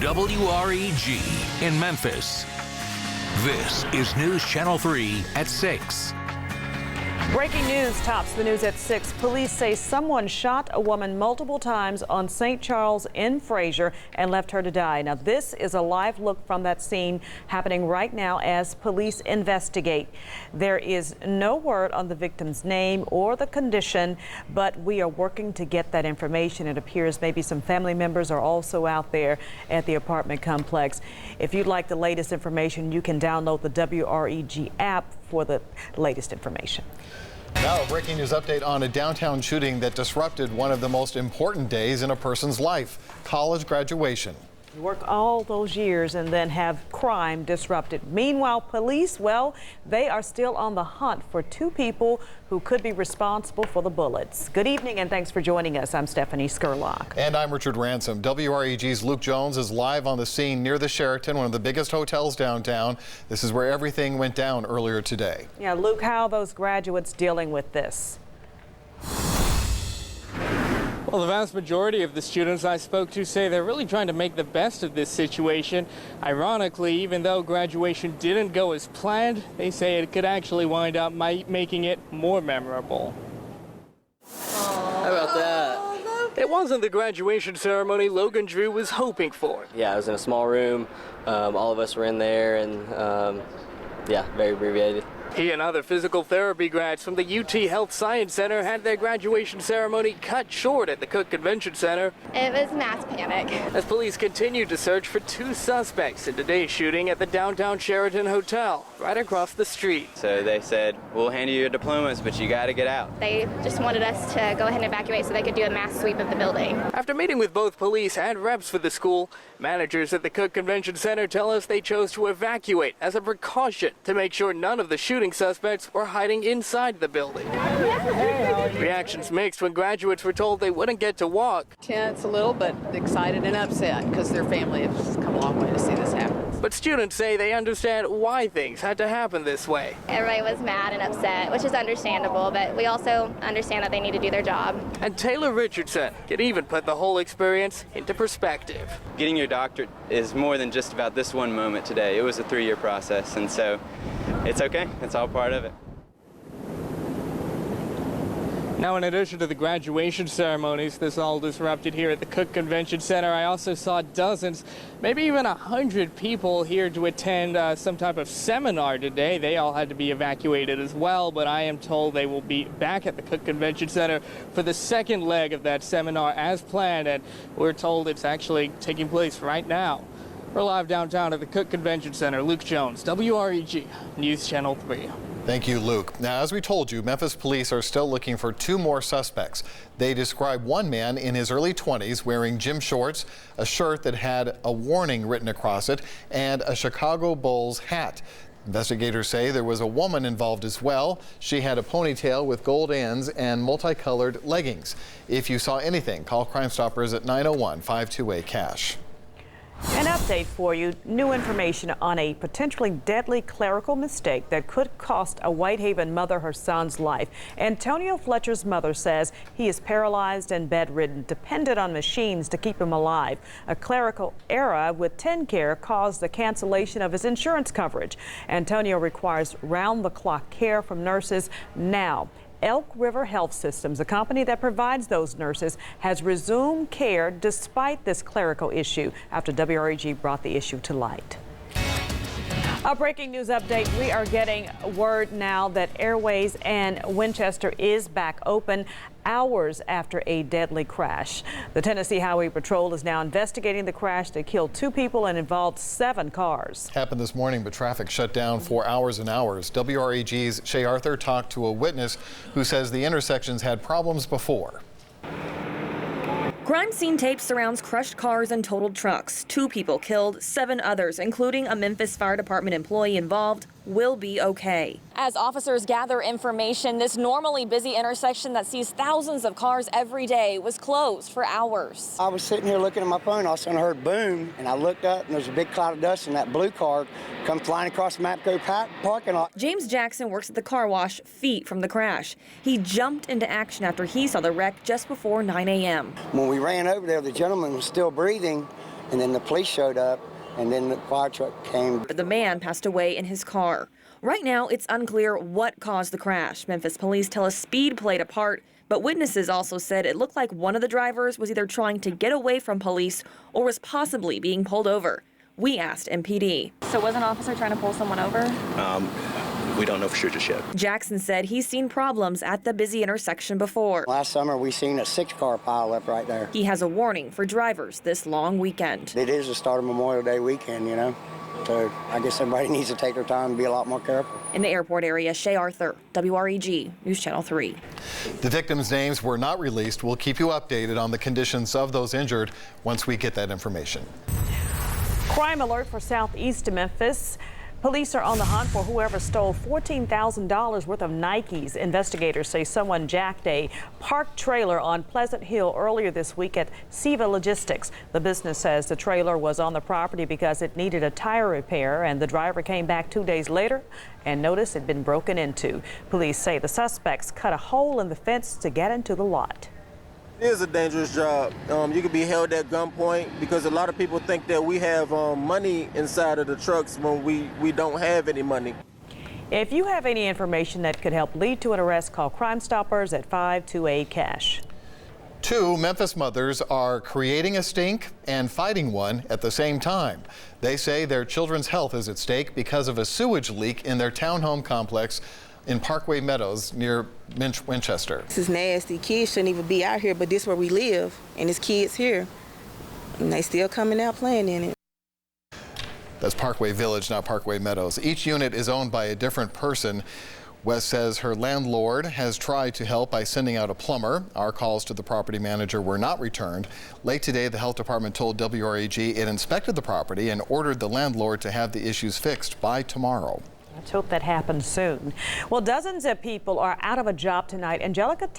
WREG in Memphis. This is News Channel 3 at 6. Breaking news tops the news at 6. Police say someone shot a woman multiple times on St. Charles in Fraser and left her to die. Now, this is a live look from that scene happening right now as police investigate. There is no word on the victim's name or the condition, but we are working to get that information. It appears maybe some family members are also out there at the apartment complex. If you'd like the latest information, you can download the WREG app for the latest information. Now, a breaking news update on a downtown shooting that disrupted one of the most important days in a person's life, college graduation. You work all those years and then have crime disrupted. Meanwhile, police, well, they are still on the hunt for two people who could be responsible for the bullets. Good evening and thanks for joining us. I'm Stephanie Skurlock. And I'm Richard Ransom. WREG's Luke Jones is live on the scene near the Sheraton, one of the biggest hotels downtown. This is where everything went down earlier today. Yeah, Luke, how are those graduates dealing with this? Well, the vast majority of the students I spoke to say they're really trying to make the best of this situation. Ironically, even though graduation didn't go as planned, they say it could actually wind up making it more memorable. How about that? It wasn't the graduation ceremony Logan Drew was hoping for. Yeah, it was in a small room. All of us were in there, and yeah, very abbreviated. He and other physical therapy grads from the UT Health Science Center had their graduation ceremony cut short at the Cook Convention Center. It was mass panic. As police continued to search for two suspects in today's shooting at the downtown Sheraton Hotel, right across the street. So they said, we'll hand you your diplomas, but you got to get out. They just wanted us to go ahead and evacuate so they could do a mass sweep of the building. After meeting with both police and reps for the school, managers at the Cook Convention Center tell us they chose to evacuate as a precaution to make sure none of the shooting suspects were hiding inside the building. Reactions mixed when graduates were told they wouldn't get to walk. Tense a little, but excited and upset because their family has come a long way to see this happen. But students say they understand why things had to happen this way. Everybody was mad and upset, which is understandable, but we also understand that they need to do their job. And Taylor Richardson can even put the whole experience into perspective. Getting your doctorate is more than just about this one moment today. It was a 3-year process, and so it's okay. It's all part of it. Now, in addition to the graduation ceremonies, this all disrupted here at the Cook Convention Center, I also saw dozens, maybe even 100 people here to attend some type of seminar today. They all had to be evacuated as well, but I am told they will be back at the Cook Convention Center for the second leg of that seminar as planned, and we're told it's actually taking place right now. We're live downtown at the Cook Convention Center. Luke Jones, WREG, News Channel 3. Thank you, Luke. Now, as we told you, Memphis police are still looking for two more suspects. They describe one man in his early 20s wearing gym shorts, a shirt that had a warning written across it, and a Chicago Bulls hat. Investigators say there was a woman involved as well. She had a ponytail with gold ends and multicolored leggings. If you saw anything, call Crime Stoppers at 901-528-CASH. An update for you. New information on a potentially deadly clerical mistake that could cost a Whitehaven mother her son's life. Antonio Fletcher's mother says he is paralyzed and bedridden, dependent on machines to keep him alive. A clerical error with TennCare caused the cancellation of his insurance coverage. Antonio requires round-the-clock care from nurses now. Elk River Health Systems, a company that provides those nurses, has resumed care despite this clerical issue after WREG brought the issue to light. A breaking news update. We are getting word now that Airways and Winchester is back open hours after a deadly crash. The Tennessee Highway Patrol is now investigating the crash that killed 2 people and involved 7 cars. Happened this morning, but traffic shut down for hours and hours. WREG's Shay Arthur talked to a witness who says the intersections had problems before. Crime scene tape surrounds crushed cars and totaled trucks. 2 people killed, 7 others, including a Memphis Fire Department employee involved, will be okay. As officers gather information, this normally busy intersection that sees thousands of cars every day was closed for hours. I was sitting here looking at my phone, all of a sudden I heard boom, and I looked up and there's a big cloud of dust and that blue car come flying across the Mapco parking lot. James Jackson works at the car wash feet from the crash. He jumped into action after he saw the wreck just before 9 a.m. When we ran over there, the gentleman was still breathing, and then the police showed up, and then the fire truck came. The man passed away in his car. Right now, it's unclear what caused the crash. Memphis police tell us speed played a part, but witnesses also said it looked like one of the drivers was either trying to get away from police or was possibly being pulled over. We asked MPD. So was an officer trying to pull someone over? We don't know for sure just yet. Jackson said he's seen problems at the busy intersection before. Last summer, we seen a 6-car pile up right there. He has a warning for drivers this long weekend. It is the start of Memorial Day weekend, you know, so I guess everybody needs to take their time and be a lot more careful. In the airport area, Shay Arthur, WREG, News Channel 3. The victims' names were not released. We'll keep you updated on the conditions of those injured once we get that information. Crime alert for southeast Memphis. Police are on the hunt for whoever stole $14,000 worth of Nikes. Investigators say someone jacked a parked trailer on Pleasant Hill earlier this week at Siva Logistics. The business says the trailer was on the property because it needed a tire repair, and the driver came back 2 days later and noticed it had been broken into. Police say the suspects cut a hole in the fence to get into the lot. It is a dangerous job. You can be held at gunpoint because a lot of people think that we have money inside of the trucks when we don't have any money. If you have any information that could help lead to an arrest, call Crime Stoppers at 528-CASH. 2 Memphis mothers are creating a stink and fighting one at the same time. They say their children's health is at stake because of a sewage leak in their townhome complex in Parkway Meadows near Winchester. This is nasty. Kids shouldn't even be out here, but this is where we live, and there's kids here, and they still coming out playing in it. That's Parkway Village, not Parkway Meadows. Each unit is owned by a different person. Wes says her landlord has tried to help by sending out a plumber. Our calls to the property manager were not returned. Late today, the health department told WREG it inspected the property and ordered the landlord to have the issues fixed by tomorrow. Let's hope that happens soon. Well, dozens of people are out of a job tonight. Angelica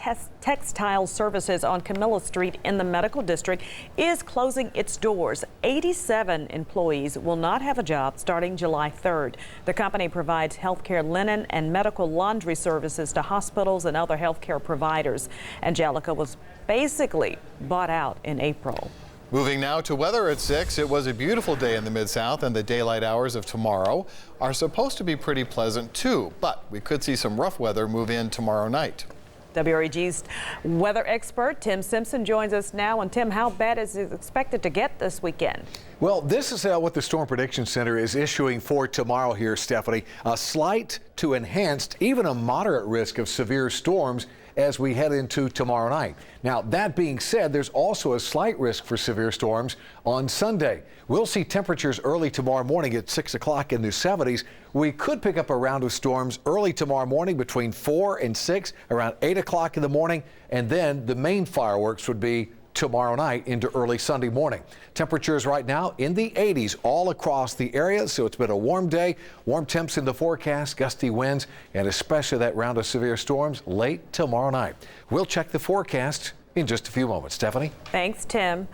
Textile Services on Camilla Street in the Medical District is closing its doors. 87 employees will not have a job starting July 3rd. The company provides healthcare linen and medical laundry services to hospitals and other healthcare providers. Angelica was basically bought out in April. Moving now to weather at 6. It was a beautiful day in the Mid-South, and the daylight hours of tomorrow are supposed to be pretty pleasant too, but we could see some rough weather move in tomorrow night. WREG's weather expert Tim Simpson joins us now. And Tim, how bad is it expected to get this weekend? Well, this is what the Storm Prediction Center is issuing for tomorrow here, Stephanie. A slight to enhanced, even a moderate risk of severe storms as we head into tomorrow night. Now, that being said, there's also a slight risk for severe storms on Sunday. We'll see temperatures early tomorrow morning at 6 o'clock in the 70s. We could pick up a round of storms early tomorrow morning between 4 and 6, around 8 o'clock in the morning, and then the main fireworks would be tomorrow night into early Sunday morning. Temperatures right now in the 80s all across the area, so it's been a warm day. Warm temps in the forecast, gusty winds, and especially that round of severe storms late tomorrow night. We'll check the forecast in just a few moments. Stephanie? Thanks, Tim.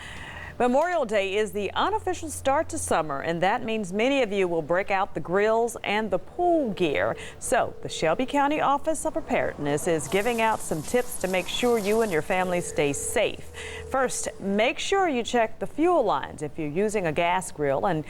Memorial Day is the unofficial start to summer, and that means many of you will break out the grills and the pool gear. So the Shelby County Office of Preparedness is giving out some tips to make sure you and your family stay safe. First, make sure you check the fuel lines if you're using a gas grill, and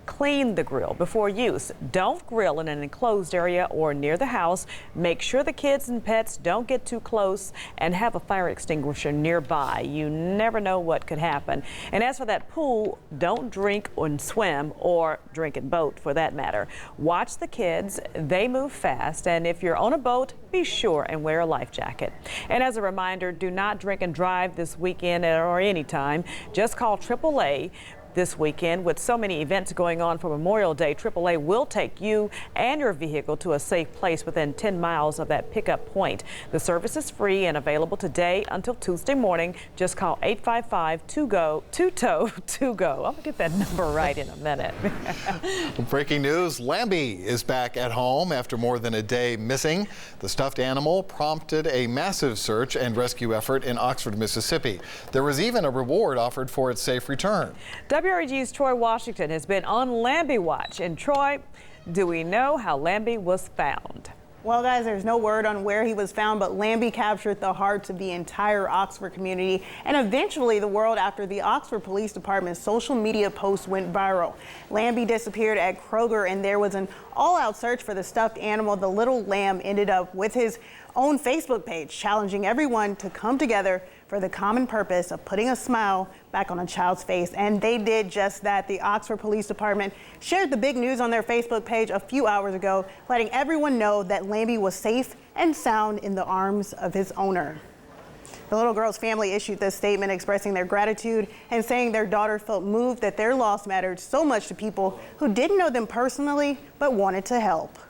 clean the grill before use. Don't grill in an enclosed area or near the house. Make sure the kids and pets don't get too close, and have a fire extinguisher nearby. You never know what could happen. And as for that pool, don't drink and swim, or drink and boat for that matter. Watch the kids. They move fast. And if you're on a boat, be sure and wear a life jacket. And as a reminder, do not drink and drive this weekend or any time. Just call AAA. This weekend, with so many events going on for Memorial Day, AAA will take you and your vehicle to a safe place within 10 miles of that pickup point. The service is free and available today until Tuesday morning. Just call 855-2GO. I'm going to get that number right in a minute. Breaking news, Lambie is back at home after more than a day missing. The stuffed animal prompted a massive search and rescue effort in Oxford, Mississippi. There was even a reward offered for its safe return. WREG's Troy Washington has been on Lambie watch. And Troy, do we know how Lambie was found? Well, guys, there's no word on where he was found, but Lambie captured the hearts of the entire Oxford community and eventually the world after the Oxford Police Department's social media post went viral. Lambie disappeared at Kroger, and there was an all-out search for the stuffed animal. The little lamb ended up with his own Facebook page, challenging everyone to come together for the common purpose of putting a smile back on a child's face. And they did just that. The Oxford Police Department shared the big news on their Facebook page a few hours ago, letting everyone know that Lambie was safe and sound in the arms of his owner. The little girl's family issued this statement expressing their gratitude and saying their daughter felt moved that their loss mattered so much to people who didn't know them personally but wanted to help.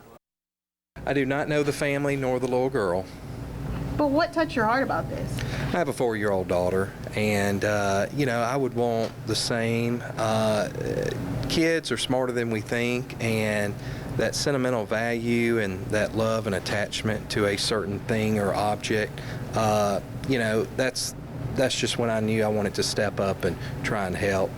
I do not know the family nor the little girl. But what touched your heart about this? I have a 4-year-old daughter, and I would want the same. Kids are smarter than we think, and that sentimental value and that love and attachment to a certain thing or object, that's just when I knew I wanted to step up and try and help.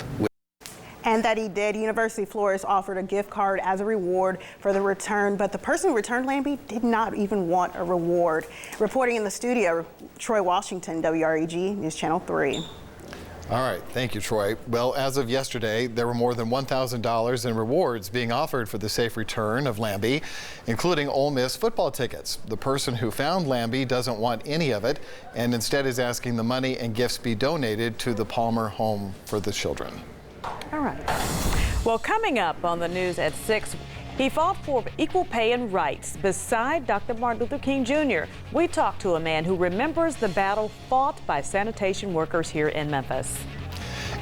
And that he did. University of Florida offered a gift card as a reward for the return, but the person who returned Lambie did not even want a reward. Reporting in the studio, Troy Washington, WREG News Channel 3. All right, thank you, Troy. Well, as of yesterday, there were more than $1,000 in rewards being offered for the safe return of Lambie, including Ole Miss football tickets. The person who found Lambie doesn't want any of it and instead is asking the money and gifts be donated to the Palmer Home for the Children. All right. Well, coming up on the news at 6, he fought for equal pay and rights beside Dr. Martin Luther King Jr. We talked to a man who remembers the battle fought by sanitation workers here in Memphis.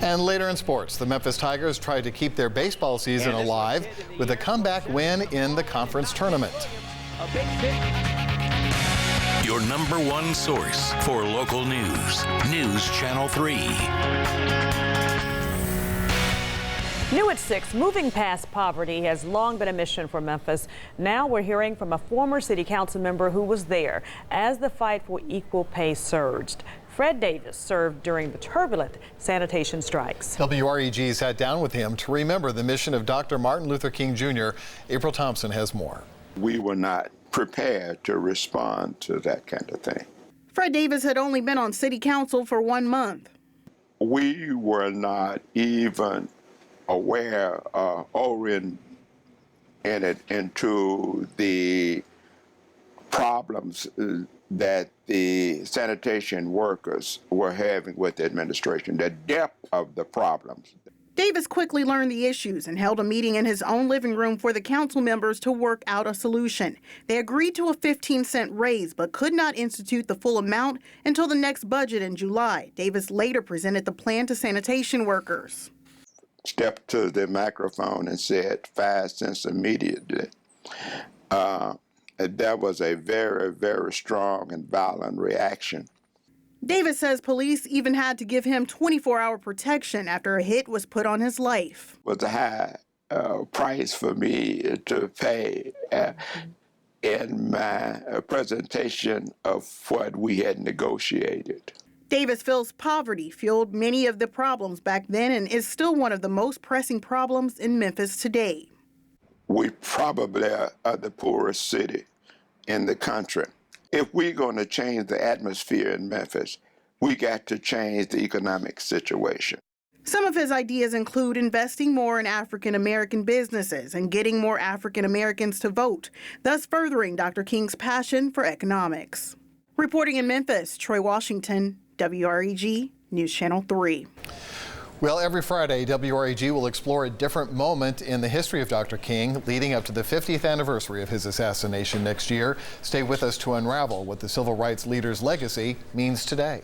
And later in sports, the Memphis Tigers tried to keep their baseball season alive with a comeback win in the conference tournament. Your #1 source for local news, News Channel 3. New at 6, moving past poverty has long been a mission for Memphis. Now we're hearing from a former city council member who was there as the fight for equal pay surged. Fred Davis served during the turbulent sanitation strikes. WREG sat down with him to remember the mission of Dr. Martin Luther King Jr. April Thompson has more. We were not prepared to respond to that kind of thing. Fred Davis had only been on city council for 1 month. We were not even aware oriented into the problems that the sanitation workers were having with the administration, the depth of the problems. Davis quickly learned the issues and held a meeting in his own living room for the council members to work out a solution. They agreed to a 15-cent raise but could not institute the full amount until the next budget in July. Davis later presented the plan to sanitation workers. Stepped to the microphone and said 5 cents immediately. That was a very, very strong and violent reaction. Davis says police even had to give him 24-hour protection after a hit was put on his life. It was a high price for me to pay in my presentation of what we had negotiated. Davis feels poverty fueled many of the problems back then and is still one of the most pressing problems in Memphis today. We probably are the poorest city in the country. If we're going to change the atmosphere in Memphis, we got to change the economic situation. Some of his ideas include investing more in African American businesses and getting more African Americans to vote, thus furthering Dr. King's passion for economics. Reporting in Memphis, Troy Washington, WREG News Channel 3. Well, every Friday, WREG will explore a different moment in the history of Dr. King leading up to the 50th anniversary of his assassination next year. Stay with us to unravel what the civil rights leader's legacy means today.